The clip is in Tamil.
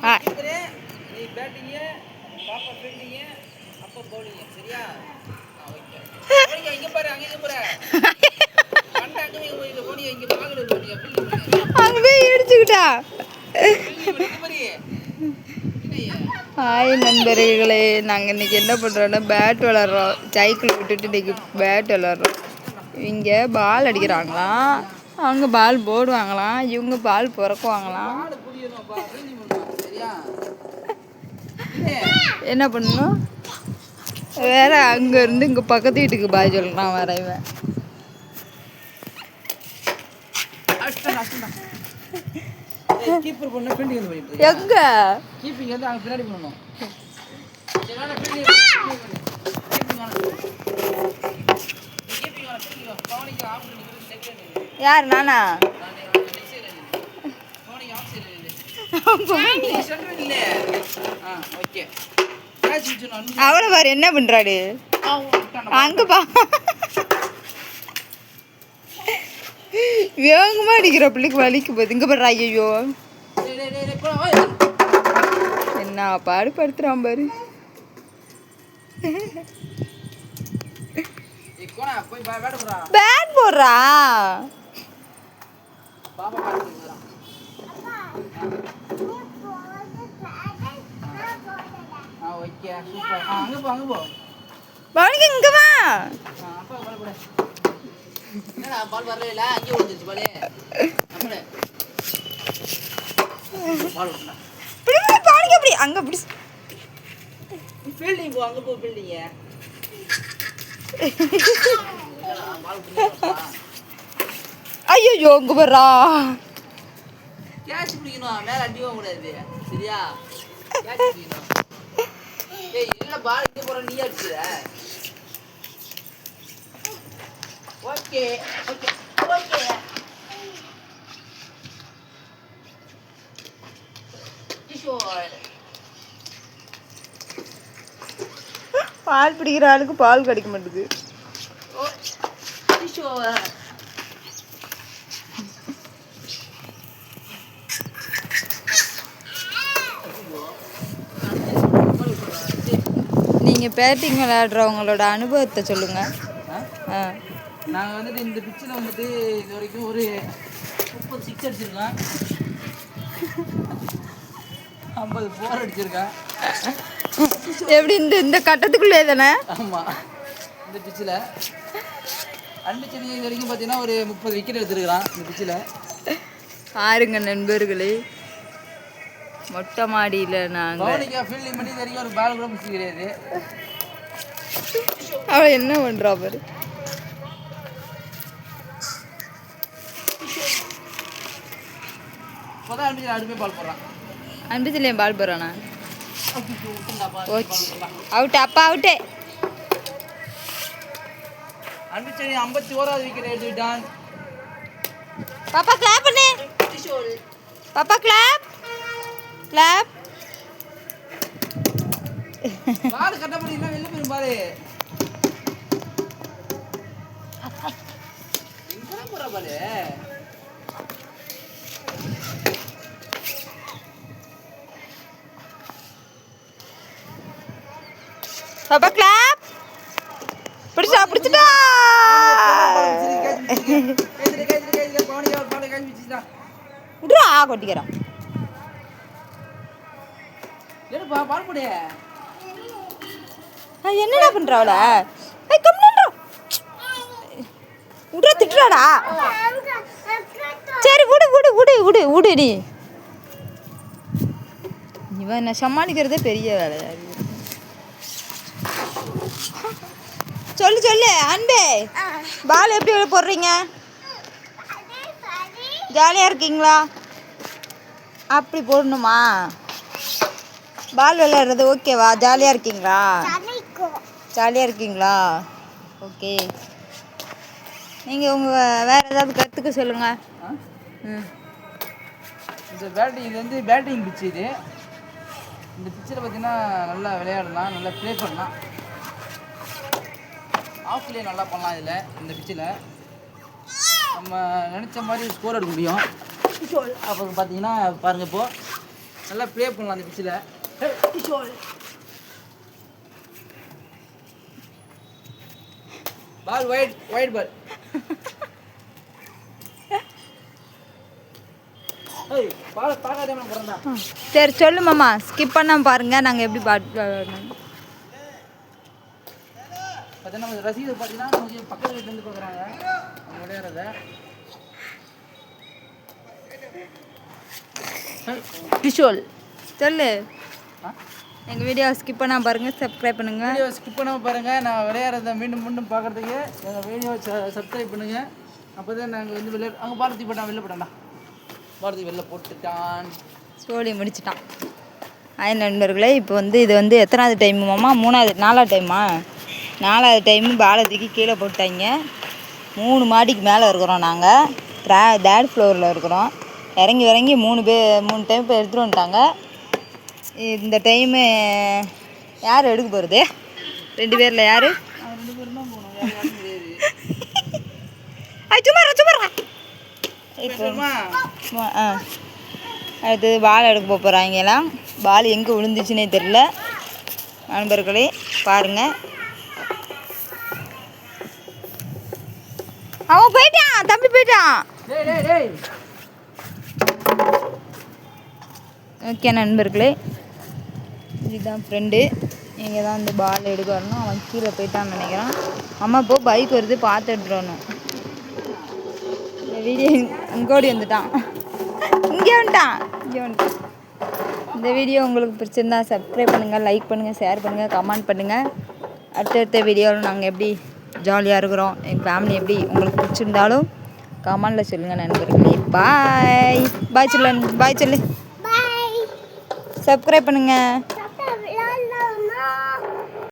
நீ பேட்டிங்க, பாப்பா ஃபீல்டிங்க, அப்பா பவுலிங்க. சரியா? ஓகே. போனிங்க இங்க பாரு, அங்க இங்க பாரு. கண்ட அங்க போய் போனிங்க இங்க பாக்கல போனிங்க ஃபீல்டிங் பண்ணு. அங்க போய் இடிச்சுக்கிட்டா. ஃபீல்டிங் பண்ணு இங்க பாரு. ஹாய் நண்பர்களே, நாங்கள் இன்றைக்கி என்ன பண்ணுறோன்னா பேட் விளாட்றோம். சைக்கிள் விட்டுட்டு இன்றைக்கி பேட் விளாட்றோம். இங்கே பால் அடிக்கிறாங்களாம், அவங்க பால் போடுவாங்களாம், இவங்க பால் பிறக்குவாங்களாம். என்ன பண்ணணும் வேற, அங்கேருந்து இங்கே பக்கத்து வீட்டுக்கு பாய் சொல்லலாம் வரைவேன். கீப்பர் பண்ண ஃபீல்டிங் வந்து பண்ணிட்டு எங்க கீப்பிங் வந்து அங்க பின்னாடி பண்ணனும். சரியான ஃபீல்டிங் பவுலிங் ஆஃப் பண்ணிக்கிறது செகண்ட். யார் நானா? பவுலிங் ஆஃப் சைடு இல்ல சென்டர் இல்ல. ஓகே கேட்ச் விட்டுறணும். அவளை பாரு என்ன பண்றாரு அங்க பா. வேகமா அடிக்கிற பிள்ளைக்கு வலிக்கு போகுது. இங்க பாரு. ஐயோ என்ன பாடு படுத்துறான் பாரு. பேட் போடுறா. பவனிக்கு இங்க வா. என்னடா பால் வரவே இல்ல, அங்கே விழுந்துச்சு பால். நம்மளே பால் விட்டா பவனிக்கு அப்படி அங்க அப்படி ஃபீல்டிங் போ, அங்க போ ஃபீல்டிங். ஐயோ இங்க வர்றா. கேட்ச் பிடிக்கணும், மேல அடிக்க கூடாது. சரியா? கேட்ச் பிடிக்கணும். ஏய் என்ன பால் இங்க போற, நீ அடிச்சுற. Okay okay okay. Kishore ball பிடிக்கிற ஆளுக்கு பால் கிடைக்க மாட்டேங்குது. கிஷோர் நீங்கள் பேட்டிங் விளையாடுறவங்களோட அனுபவத்தை சொல்லுங்கள். நாங்கள் வந்துட்டு இந்த பிச்சில் வந்துட்டு இது வரைக்கும் ஒரு 30 சிக்ஸ் அடிச்சிருக்கோம், 50 4 அடிச்சிருக்கேன். எப்படி இந்த கட்டத்துக்குள்ளே தானே? ஆமாம், இந்த பிச்சில் அன்பிச்சது இது வரைக்கும் பார்த்தீங்கன்னா ஒரு 30 விக்கெட் எடுத்துருக்கிறான் இந்த பிச்சில். பாருங்க நண்பர்களே, மொட்டை மாடியில் நாங்கள் ஃபீல்டிங் பண்ணி இது வரைக்கும் ஒரு பால் கூட பிடிச்சி கிடையாது. அவள் என்ன பண்ணுறா பாரு. இப்போதான் அன்பிச்சு அடுப்பே பால் போடுறான். அன்பிச்சிலேயும் பால் போடுறானா? அவுட்டு, அப்பா அவுட்டே. அன்பிச்சனி 51வது விக்கெட் எடுத்து விட்டான். பாப்பா கிளாப் பண்ணு. பாப்பா கிளாப் கிளாப். பால் கட்டப்படினா வெளில போயிரும் பாரு. எங்க போற பாரு. பாப்பா கிளாப். பிடிச்சா பிடிச்சிட்டா. விட்றா கொட்டிக்கிறான். எடுப்பா பால் போடு. என்னடா பண்றாவல? கம்னன்றா. விட்றா திட்டுறாடா. சரி விடு விடு விடு விடு விடு. நீ இவன் என்ன சமாளிக்கிறதே பெரிய வேலையா இருக்கு. சொல்லு சொல்லு அன்பே, பால் எப்படி போடுறீங்க? ஜாலியாக இருக்கீங்களா? அப்படி போடணுமா? பால் விளையாடுறது ஓகேவா? ஜாலியாக இருக்கீங்களா? ஜாலியாக இருக்கீங்களா? ஓகே. நீங்கள் உங்கள் வேறு ஏதாவது கற்றுக்க சொல்லுங்கள். இந்த பேட்டிங் இது வந்து பேட்டிங் பிச்சு. இது இந்த பிச்சில் பார்த்தீங்கன்னா நல்லா விளையாடலாம், நல்லா ப்ளே பண்ணலாம், ஆஃப்லேயே நல்லா பண்ணலாம். இதில் இந்த பிச்சில் நம்ம நினச்ச மாதிரி ஸ்கோர் எடுக்க முடியும். அப்போ பார்த்தீங்கன்னா பாருங்கள், இப்போது நல்லா ப்ளே பண்ணலாம் அந்த பிச்சில். பால் ஒயிட் பால். ஏய் பால் பார்க்காதே போறடா. சரி சொல்லு மாமா, ஸ்கிப் பண்ணாம பாருங்க நாங்கள் எப்படி பாட்டு பார்த்தீங்கன்னா நம்ம ரசீது பார்த்தீங்கன்னா கொஞ்சம் பக்கத்து வீட்டிலேருந்து பார்க்குறாங்க அவங்க விளையாடுறத. விஷுவல் சொல்லு. எங்கள் வீடியோ ஸ்கிப் பண்ணாமல் பாருங்கள், சப்ஸ்கிரைப் பண்ணுங்கள். வீடியோ ஸ்கிப் பண்ணாமல் பாருங்கள். நான் விளையாடுறத மீண்டும் பார்க்குறதுக்கு எங்கள் வீடியோ சப்ஸ்கிரைப் பண்ணுங்கள். அப்போ தான் நாங்கள் வந்து வெளில அங்கே பாரதி போட்டான், வெளில போட்டான்டா. பாரதி வெளில போட்டுட்டான், சோழி முடிச்சிட்டான். ஆய் நண்பர்களே, இப்போ வந்து இது வந்து எத்தனாவது டைமு மாமா? 4வது டைமா? 4வது டைமு பாலத்துக்கு கீழே போட்டாங்க. 3 மாடிக்கு மேலே இருக்கிறோம் நாங்கள். தேர்ட் ஃப்ளோரில் இருக்கிறோம். இறங்கி 3 டைம் இப்போ எடுத்துகிட்டு வந்துட்டாங்க. இந்த டைமு யார் எடுக்க போகிறது? 2 பேரில் யார்? 2 பேரும் தான் போகணும், வேறு யாரும் கிடையாது. சும்மா இப்போ அடுத்து பால் எடுக்க போகிறாங்கலாம். பால் எங்கே விழுந்துச்சுன்னே தெரில நண்பர்களே, பாருங்கள். அவன் போயிட்டான், தம்பி போயிட்டான். ஓகே நண்பர்களே, இதுதான் ஃப்ரெண்டு. இங்கே தான் இந்த பால் எடுக்க வரணும். அவன் கீழே போயிட்டான்னு நினைக்கிறான். அம்மா இப்போ பைக் வருது, பார்த்து எடுத்துகிட்டு வரணும். இந்த வீடியோ இங்கோடி வந்துட்டான், இங்கே வந்துட்டான். இந்த வீடியோ உங்களுக்கு பிடிச்சிருந்தா சப்ஸ்கிரைப் பண்ணுங்கள், லைக் பண்ணுங்கள், ஷேர் பண்ணுங்கள், கமெண்ட் பண்ணுங்கள். அடுத்தடுத்த வீடியோவில் நாங்கள் எப்படி ஜாலியாக இருக்கிறோம், எங்கள் ஃபேமிலி எப்படி உங்களுக்கு பிடிச்சிருந்தாலும் கமெண்டில் சொல்லுங்கள் நண்பர்களே. பாய் சொல்லு, சப்ஸ்கிரைப் பண்ணுங்கள்.